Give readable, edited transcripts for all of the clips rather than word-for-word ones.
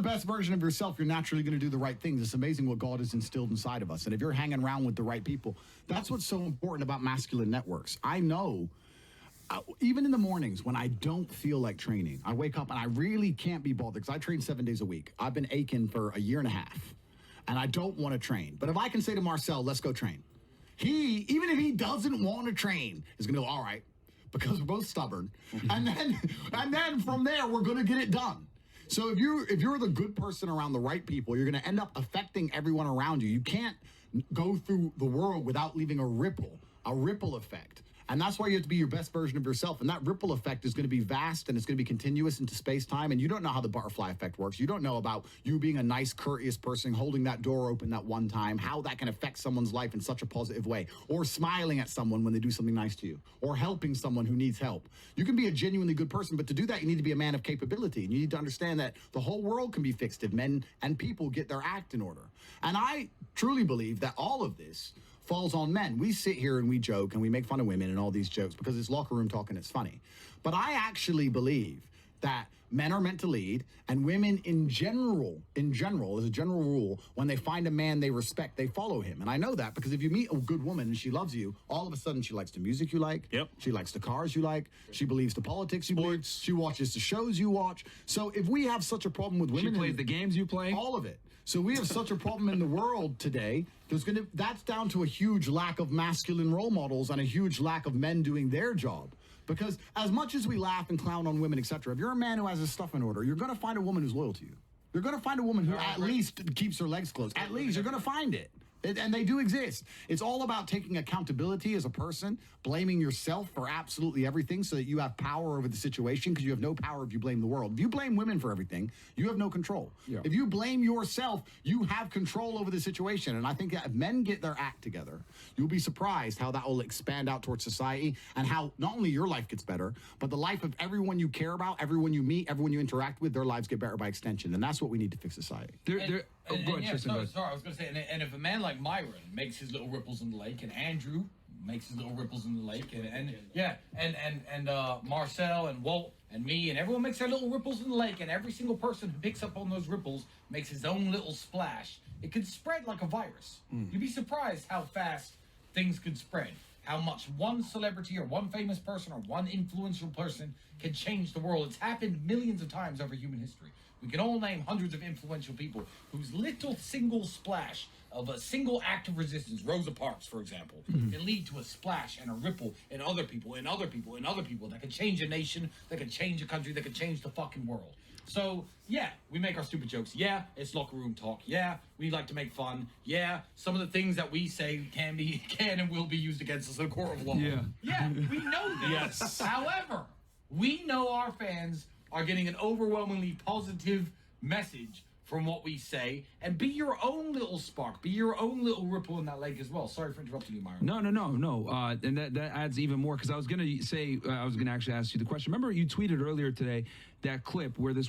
the best version of yourself, you're naturally going to do the right things. It's amazing what God has instilled inside of us. And if you're hanging around with the right people, that's what's so important about masculine networks. I know, even in the mornings when I don't feel like training, I wake up and I really can't be bothered because I train 7 days a week. I've been aching for a year and a half, and I don't want to train. But if I can say to Marcel, let's go train, even if he doesn't want to train, is going to go, all right, because we're both stubborn. and then from there, we're going to get it done. So if you're the good person around the right people, you're going to end up affecting everyone around you. You can't go through the world without leaving a ripple effect. And that's why you have to be your best version of yourself. And that ripple effect is going to be vast, and it's going to be continuous into space-time. And you don't know how the butterfly effect works. You don't know about you being a nice, courteous person, holding that door open that one time, how that can affect someone's life in such a positive way, or smiling at someone when they do something nice to you, or helping someone who needs help. You can be a genuinely good person, but to do that, you need to be a man of capability. And you need to understand that the whole world can be fixed if men and people get their act in order. And I truly believe that all of this falls on men. We sit here and we joke and we make fun of women and all these jokes because it's locker room talk and it's funny. But I actually believe that men are meant to lead, and women in general, as a general rule, when they find a man they respect, they follow him. And I know that because if you meet a good woman and she loves you, all of a sudden she likes the music you like. Yep. She likes the cars you like. She believes the politics you believe. She watches the shows you watch. So if we have such a problem with women, she plays the games you play. All of it. So we have such a problem in the world today. That's down to a huge lack of masculine role models and a huge lack of men doing their job. Because as much as we laugh and clown on women, etc., if you're a man who has his stuff in order, you're going to find a woman who's loyal to you. You're going to find a woman who at least keeps her legs closed. At least you're going to find it. And they do exist. It's all about taking accountability as a person, blaming yourself for absolutely everything so that you have power over the situation, because you have no power if you blame the world. If you blame women for everything, you have no control. Yeah. If you blame yourself, you have control over the situation. And I think that if men get their act together, you'll be surprised how that will expand out towards society, and how not only your life gets better, but the life of everyone you care about, everyone you meet, everyone you interact with, their lives get better by extension. And that's what we need to fix society. Sorry, I was going to say, and if a man like Myron makes his little ripples in the lake, and Andrew makes his little ripples in the lake, and Marcel and Walt and me and everyone makes their little ripples in the lake, and every single person who picks up on those ripples makes his own little splash, it could spread like a virus. You'd be surprised how fast things could spread. How much one celebrity or one famous person or one influential person can change the world. It's happened millions of times over human history. We can all name hundreds of influential people whose little single splash of a single act of resistance, Rosa Parks, for example, can lead to a splash and a ripple in other people, in other people, in other people that could change a nation, that could change a country, that could change the fucking world. So, yeah, we make our stupid jokes. Yeah, it's locker room talk. Yeah, we like to make fun. Yeah, some of the things that we say can and will be used against us in a court of law. Yeah, we know this. Yes. However, we know our fans are getting an overwhelmingly positive message from what we say, and be your own little spark, be your own little ripple in that lake as well. Sorry for interrupting you, Myron. No. And that adds even more, because I was going to say, I was going to actually ask you the question. Remember you tweeted earlier today that clip where this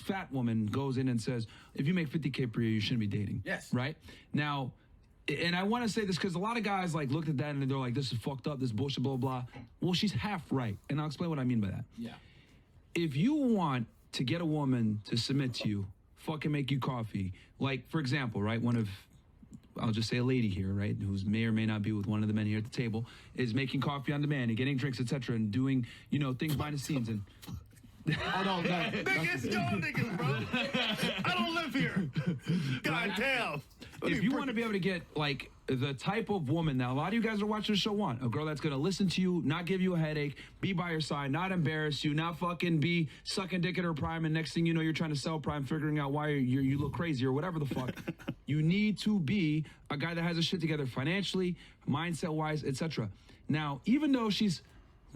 fat woman goes in and says, if you make $50K per year, you shouldn't be dating. Yes. Right? Now, and I want to say this because a lot of guys looked at that and they're like, this is fucked up, this bullshit, blah, blah. Well, she's half right. And I'll explain what I mean by that. Yeah. If you want to get a woman to submit to you, fucking make you coffee. Like, for example, right, I'll just say a lady here, right, who may or may not be with one of the men here at the table, is making coffee on demand and getting drinks, etc., and doing, things behind the scenes. And Niggas, y'all niggas, bro. I don't live here. God damn. If you want to be able to get, the type of woman that a lot of you guys are watching the show want, a girl that's going to listen to you, not give you a headache, be by your side, not embarrass you, not fucking be sucking dick at her prime, and next thing you know, you're trying to sell prime, figuring out why you look crazy or whatever the fuck. You need to be a guy that has his shit together financially, mindset-wise, etc. Now, even though she's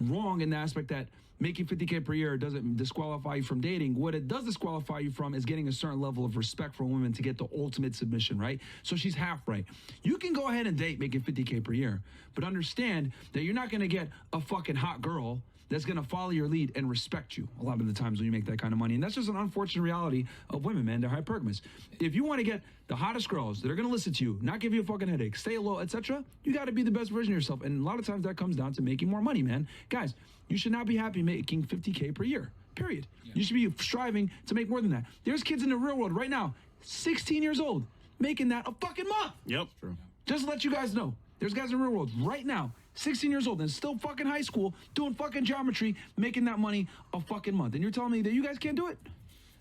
wrong in the aspect that making $50K per year doesn't disqualify you from dating, what it does disqualify you from is getting a certain level of respect from women to get the ultimate submission, right? So she's half right. You can go ahead and date making $50K per year, but understand that you're not going to get a fucking hot girl that's going to follow your lead and respect you a lot of the times when you make that kind of money. And that's just an unfortunate reality of women, man. They're hypergamous. If you want to get the hottest girls that are going to listen to you, not give you a fucking headache, stay low, etc., you got to be the best version of yourself. And a lot of times that comes down to making more money, man. Guys, you should not be happy making $50K per year. Period. You should be striving to make more than that. There's kids in the real world right now, 16 years old, making that a fucking month. Yep. True. Just to let you guys know, there's guys in the real world right now, 16 years old, and still fucking high school, doing fucking geometry, making that money a fucking month. And you're telling me that you guys can't do it?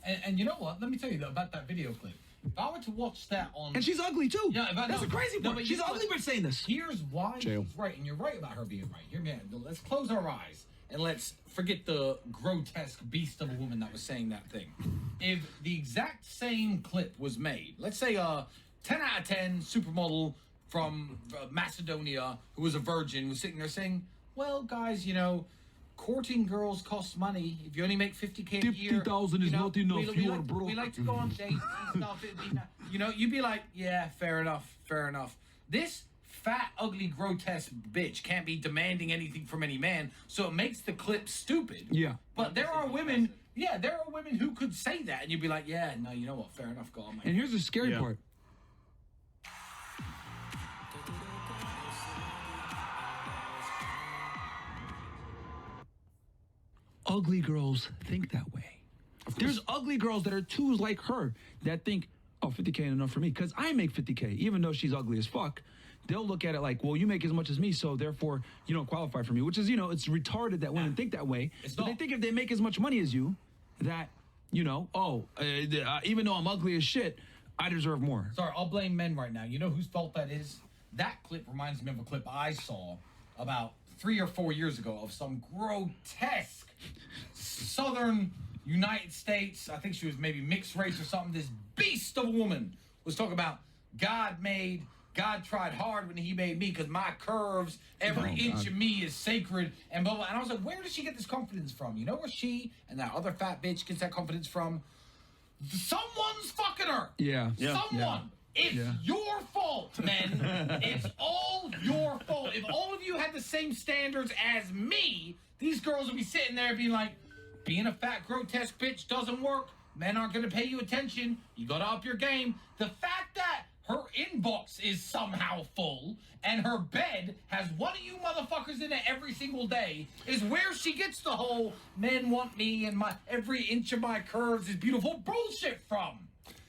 And you know what? Let me tell you about that video clip. If I were to watch that on... And she's ugly, too. Yeah, that's the crazy part. but She's ugly for saying this. Here's why Jail. she's right, and you're right about her being right. Hear me out. Let's close our eyes, and let's forget the grotesque beast of a woman that was saying that thing. If the exact same clip was made, let's say a 10 out of 10 supermodel from Macedonia who was a virgin was sitting there saying, well, guys, you know, courting girls costs money. If you only make 50K a year, 50,000 is not enough. We like to go on dates and stuff. You know, you'd be like, yeah, fair enough, fair enough. This fat, ugly, grotesque bitch can't be demanding anything from any man, so it makes the clip stupid. Yeah. But there are women, who could say that, and you'd be like, yeah, no, you know what, fair enough, go on, man. And here's the scary Yeah. part. Ugly girls think that way. There's ugly girls that are twos like her that think, oh, 50K ain't enough for me because I make 50K, even though she's ugly as fuck. They'll look at it like, well, you make as much as me, so therefore you don't qualify for me, which is, you know, it's retarded that women think that way. It's But they not. think if they make as much money as you, that, you know, even though I'm ugly as shit, I deserve more. Sorry, I'll blame men right now. You know whose fault that is? That clip reminds me of a clip I saw about 3 or 4 years ago of some grotesque southern United States, I think she was maybe mixed race or something, this beast of a woman was talking about God tried hard when he made me because my curves, every inch of me is sacred, and blah, blah. And I was like, where does she get this confidence from? You know where she and that other fat bitch gets that confidence from? Someone's fucking her. Yeah. Someone. It's Yeah. your fault, men. It's all your fault. If all of you had the same standards as me, these girls would be sitting there being like, being a fat, grotesque bitch doesn't work. Men aren't going to pay you attention. You got to up your game. The fact that her inbox is somehow full and her bed has one of you motherfuckers in it every single day is where she gets the whole men want me and my every inch of my curves is beautiful bullshit from.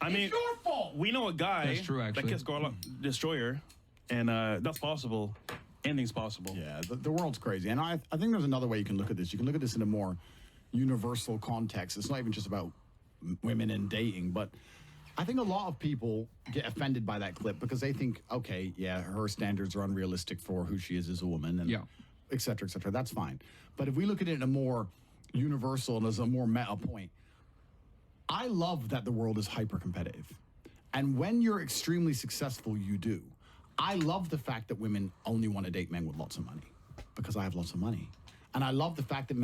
I mean, it's your fault. We know a guy That's true, actually. that gets Scarlet Destroyer, and that's possible. Anything's possible. Yeah, the world's crazy. And I think there's another way you can look at this. You can look at this in a more universal context. It's not even just about women and dating, but I think a lot of people get offended by that clip because they think, okay, yeah, her standards are unrealistic for who she is as a woman, and et cetera, et cetera. That's fine. But if we look at it in a more universal and as a more meta point, I love that the world is hyper competitive. And when you're extremely successful, you do. I love the fact that women only want to date men with lots of money because I have lots of money. And I love the fact that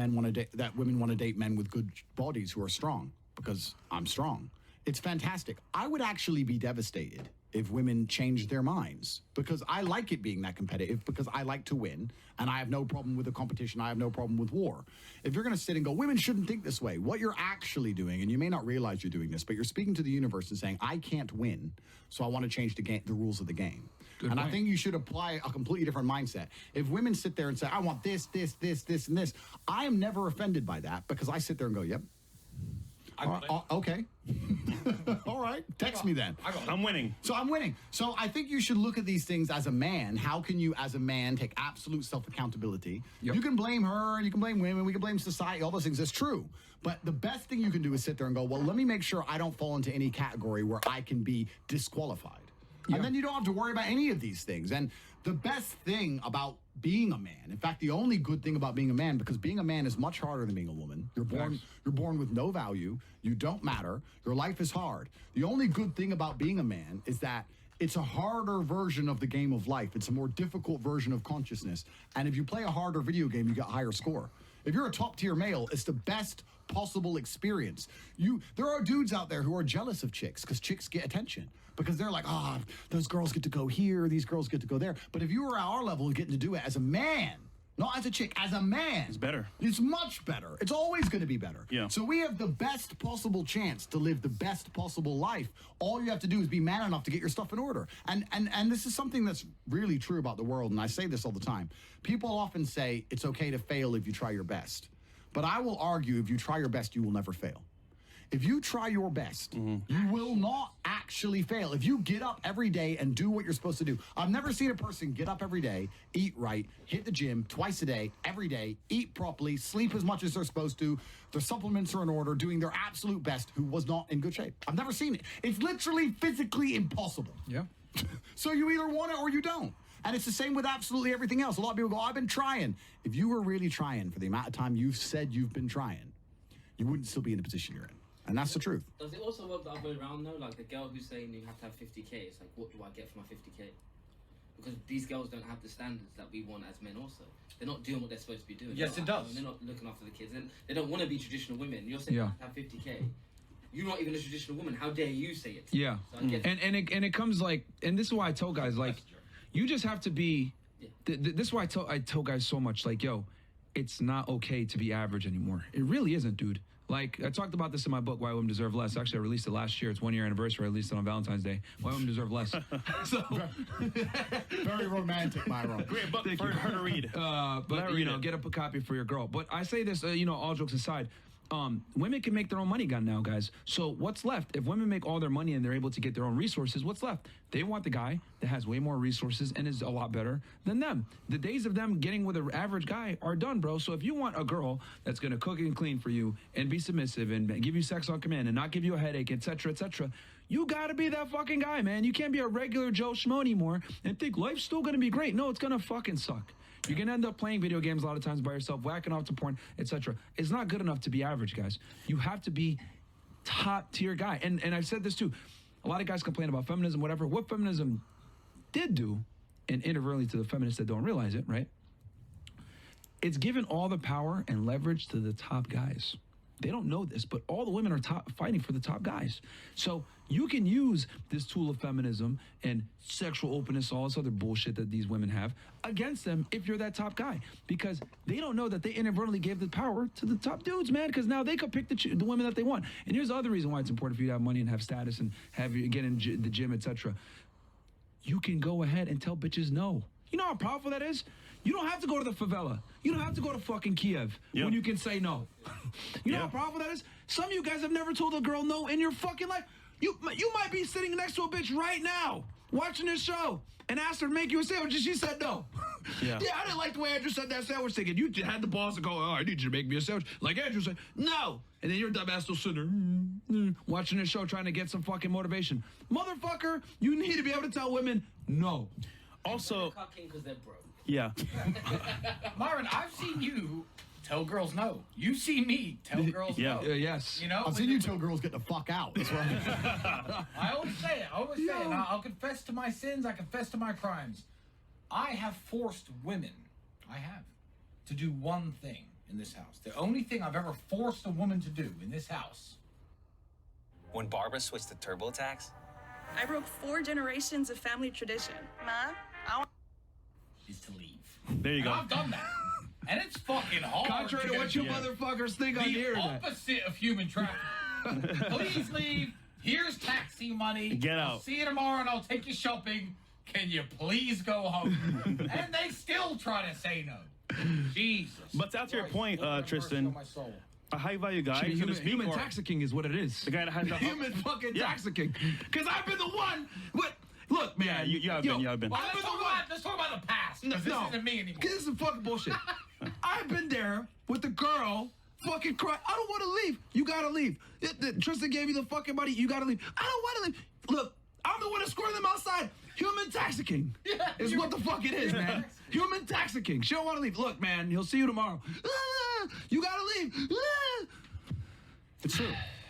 women want to date men with good bodies who are strong because I'm strong. It's fantastic. I would actually be devastated if women changed their minds because I like it being that competitive because I like to win and I have no problem with the competition. I have no problem with war. If you're going to sit and go, women shouldn't think this way, what you're actually doing, and you may not realize you're doing this, but you're speaking to the universe and saying, I can't win, so I want to change the rules of the game. Good and point. I think you should apply a completely different mindset. If women sit there and say, I want this, this, this, this, and this, I am never offended by that because I sit there and go, yep. Okay. All right. Text me then. I'm winning. So I'm winning. So I think you should look at these things as a man. How can you, as a man, take absolute self-accountability? Yep. You can blame her, you can blame women, we can blame society, all those things. That's true. But the best thing you can do is sit there and go, well, let me make sure I don't fall into any category where I can be disqualified. And then you don't have to worry about any of these things. And the best thing about being a man, in fact, the only good thing about being a man, because being a man is much harder than being a woman. You're born with no value. You don't matter. Your life is hard. The only good thing about being a man is that it's a harder version of the game of life. It's a more difficult version of consciousness. And if you play a harder video game, you get a higher score. If you're a top-tier male, it's the best possible experience. There are dudes out there who are jealous of chicks because chicks get attention. Because they're like, those girls get to go here, these girls get to go there. But if you were at our level and getting to do it as a man, not as a chick, as a man. It's better. It's much better. It's always going to be better. Yeah. So we have the best possible chance to live the best possible life. All you have to do is be man enough to get your stuff in order. And this is something that's really true about the world, and I say this all the time. People often say it's okay to fail if you try your best. But I will argue, if you try your best, you will never fail. If you try your best, you will not actually fail. If you get up every day and do what you're supposed to do. I've never seen a person get up every day, eat right, hit the gym twice a day, every day, eat properly, sleep as much as they're supposed to, their supplements are in order, doing their absolute best, who was not in good shape. I've never seen it. It's literally physically impossible. Yeah. So you either want it or you don't. And it's the same with absolutely everything else. A lot of people go, I've been trying. If you were really trying for the amount of time you've said you've been trying, you wouldn't still be in the position you're in. And that's the truth. Does it also work the other way around though? Like the girl who's saying you have to have 50k, it's like, what do I get for my 50k? Because these girls don't have the standards that we want as men also. They're not doing what they're supposed to be doing. Yes, it does. They're not looking after the kids. And they don't want to be traditional women. You're saying you have to have 50k. You're not even a traditional woman. How dare you say it? Yeah. So I get And it comes like, and this is why I tell guys, like, you just have to be, this is why I tell guys so much, like, yo, it's not okay to be average anymore. It really isn't, dude. Like, I talked about this in my book, Why Women Deserve Less. Actually, I released it last year. It's 1 year anniversary. I released it on Valentine's Day. Why Women Deserve Less. So, Very romantic, Myron. Great book for her to read. but, you know, get a copy for your girl. But I say this, you know, all jokes aside, women can make their own money now, guys. So what's left? If women make all their money and they're able to get their own resources, what's left? They want the guy that has way more resources and is a lot better than them. The days of them getting with an average guy are done, bro. So if you want a girl that's going to cook and clean for you and be submissive and give you sex on command and not give you a headache, etc., etc., you got to be that fucking guy, man. You can't be a regular Joe Schmo anymore and think life's still going to be great. No, it's going to fucking suck. You're going to end up playing video games a lot of times by yourself, whacking off to porn, etc. It's not good enough to be average, guys. You have to be top-tier guy. And I've said this, too. A lot of guys complain about feminism, whatever. What feminism did do, and inadvertently to the feminists that don't realize it, right? It's given all the power and leverage to the top guys. They don't know this, but all the women are fighting for the top guys. So you can use this tool of feminism and sexual openness, all this other bullshit that these women have, against them if you're that top guy. Because they don't know that they inadvertently gave the power to the top dudes, man, because now they could pick the women that they want. And here's the other reason why it's important for you to have money and have status and have you get in the gym, etc. You can go ahead and tell bitches no. You know how powerful that is? You don't have to go to the favela. You don't have to go to fucking Kiev when you can say no. You know how powerful that is? Some of you guys have never told a girl no in your fucking life. You might be sitting next to a bitch right now watching this show and asked her to make you a sandwich and she said no. Yeah, I didn't like the way Andrew said that sandwich thing. And you had the balls to go, oh, I need you to make me a sandwich. Like Andrew said, no. And then your dumbass still sitting there watching this show trying to get some fucking motivation. Motherfucker, you need to be able to tell women no. Also, because they're broke. yeah. Myron, I've seen you tell girls no. You see me tell girls no. Yes. You know, I've seen you tell girls get the fuck out. That's right. I always say it. And I'll confess to my sins. I confess to my crimes. I have forced women, to do one thing in this house. The only thing I've ever forced a woman to do in this house. When Barbara switched to TurboTax, I broke 4 generations of family tradition. Ma, Is to leave. There you And go. I've done that. And it's fucking hard. Contrary to what you motherfuckers think on the the internet. opposite of human trafficking. Please leave. Here's taxi money. Get out. I'll see you tomorrow and I'll take you shopping. Can you please go home? And they still try to say no. Jesus. But to answer your Christ, point, Lord have mercy Tristan, on my soul. a high value guy, so to speak, Human or taxicking is what it is. the guy that has the Human fucking Yeah. taxicking. Because I've been the one. Look, man. Yeah, you have been. You have been. Well, let's talk about the past. Because this isn't me anymore. This is some fucking bullshit. I've been there with the girl fucking cry. I don't want to leave. You gotta leave. Tristan gave you the fucking money. You gotta leave. I don't want to leave. Look, I'm the one that scored them outside. Human taxicking is what the fuck it is, man. Human taxicking. She don't want to leave. Look, man, he'll see you tomorrow. You gotta leave. It's true.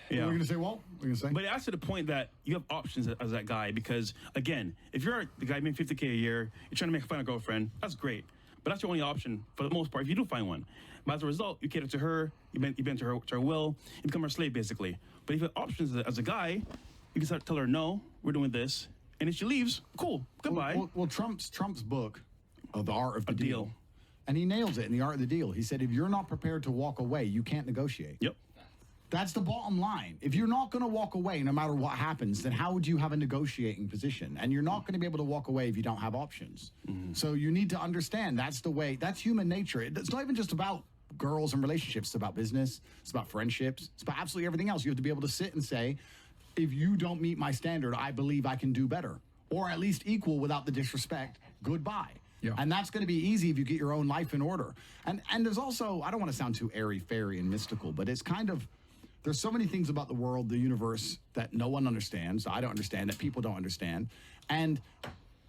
Yeah. What were you going to say, Walt? What were you going to say? But it adds to the point that you have options as that guy because, again, if you're the guy making $50K a year, you're trying to find a girlfriend, that's great. But that's your only option for the most part if you do find one. But as a result, you cater to her, you bend to her will, you become her slave basically. But if you have options as a guy, you can start to tell her, no, we're doing this. And if she leaves, cool, goodbye. Well, Trump's book, The Art of the Deal, and he nails it in The Art of the Deal. He said, if you're not prepared to walk away, you can't negotiate. Yep. That's the bottom line. If you're not going to walk away no matter what happens, then how would you have a negotiating position? And you're not going to be able to walk away if you don't have options. So you need to understand that's the way, that's human nature. It's not even just about about girls and relationships. It's about business. It's about friendships. It's about absolutely everything else. You have to be able to sit and say, if you don't meet my standard, I believe I can do better, or at least equal without the disrespect. Goodbye. Yeah. And that's going to be easy if you get your own life in order. And there's also, I don't want to sound too airy-fairy and mystical, but it's kind of, there's so many things about the world, the universe, that no one understands. I don't understand, that people don't understand. And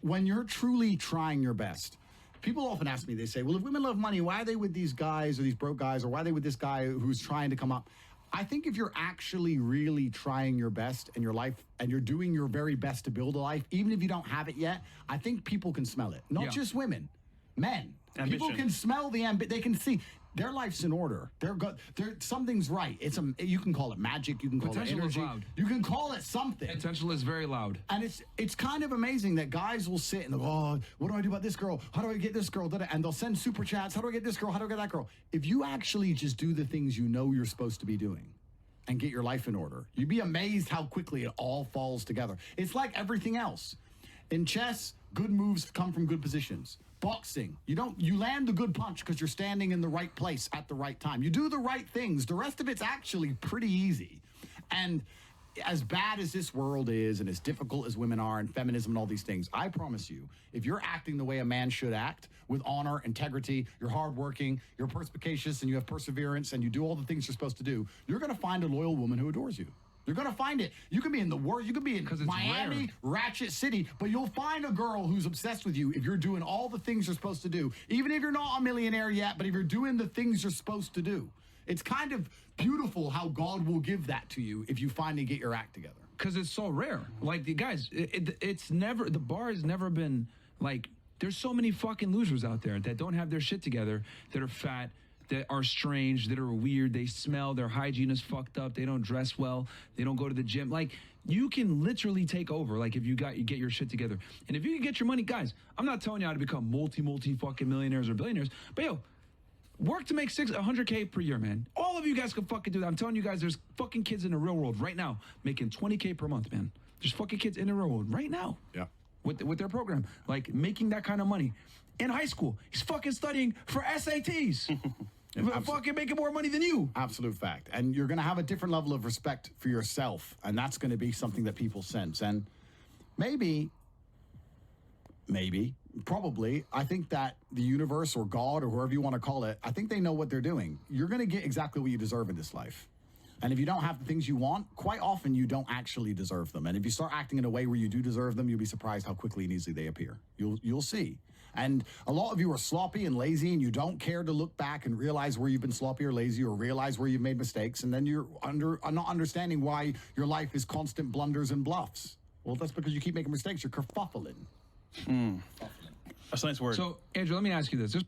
when you're truly trying your best, people often ask me, they say, well, if women love money, why are they with these guys or these broke guys, or why are they with this guy who's trying to come up? I think if you're actually really trying your best in your life and you're doing your very best to build a life, even if you don't have it yet, I think people can smell it. Not just women, men. Ambition. People can smell the ambition. They can see their life's in order. They're good. Something's right. You can call it magic. You can call Potential it is energy. loud. You can call it something. Potential is very loud. And it's kind of amazing that guys will sit and go, oh, what do I do about this girl? How do I get this girl? And they'll send super chats. How do I get this girl? How do I get that girl? If you actually just do the things you know you're supposed to be doing and get your life in order, you'd be amazed how quickly it all falls together. It's like everything else. In chess, good moves come from good positions. Boxing, you land the good punch because you're standing in the right place at the right time. You do the right things. The rest of it's actually pretty easy. And as bad as this world is, and as difficult as women are, and feminism and all these things, I promise you, if you're acting the way a man should act, with honor, integrity, you're hardworking, you're perspicacious, and you have perseverance, and you do all the things you're supposed to do, you're going to find a loyal woman who adores you. You're going to find it. You could be in the worst. You could be in Miami, Ratchet City, but you'll find a girl who's obsessed with you if you're doing all the things you're supposed to do. Even if you're not a millionaire yet, but if you're doing the things you're supposed to do. It's kind of beautiful how God will give that to you if you finally get your act together. Because it's so rare. Like, the guys, it's never, the bar has never been, like, there's so many fucking losers out there that don't have their shit together, that are fat, that are strange, that are weird, they smell, their hygiene is fucked up, they don't dress well, they don't go to the gym. Like, you can literally take over, like, if you get your shit together. And if you can get your money, guys, I'm not telling you how to become multi fucking millionaires or billionaires, but yo, work to make 100K per year, man. All of you guys can fucking do that. I'm telling you guys, there's fucking kids in the real world right now making 20K per month, man. There's fucking kids in the real world right now. Yeah. With their program, like, making that kind of money. In high school, he's fucking studying for SATs. Fucking making more money than you. Absolute fact. And you're going to have a different level of respect for yourself, and that's going to be something that people sense. And maybe, probably, I think that the universe or God or whoever you want to call it, I think they know what they're doing. You're going to get exactly what you deserve in this life. And if you don't have the things you want, quite often you don't actually deserve them. And if you start acting in a way where you do deserve them, you'll be surprised how quickly and easily they appear. You'll see. And a lot of you are sloppy and lazy, and you don't care to look back and realize where you've been sloppy or lazy, or realize where you've made mistakes, and then you're not understanding why your life is constant blunders and bluffs. Well, that's because you keep making mistakes. You're kerfuffling. That's a nice word. So, Andrew, let me ask you this. There's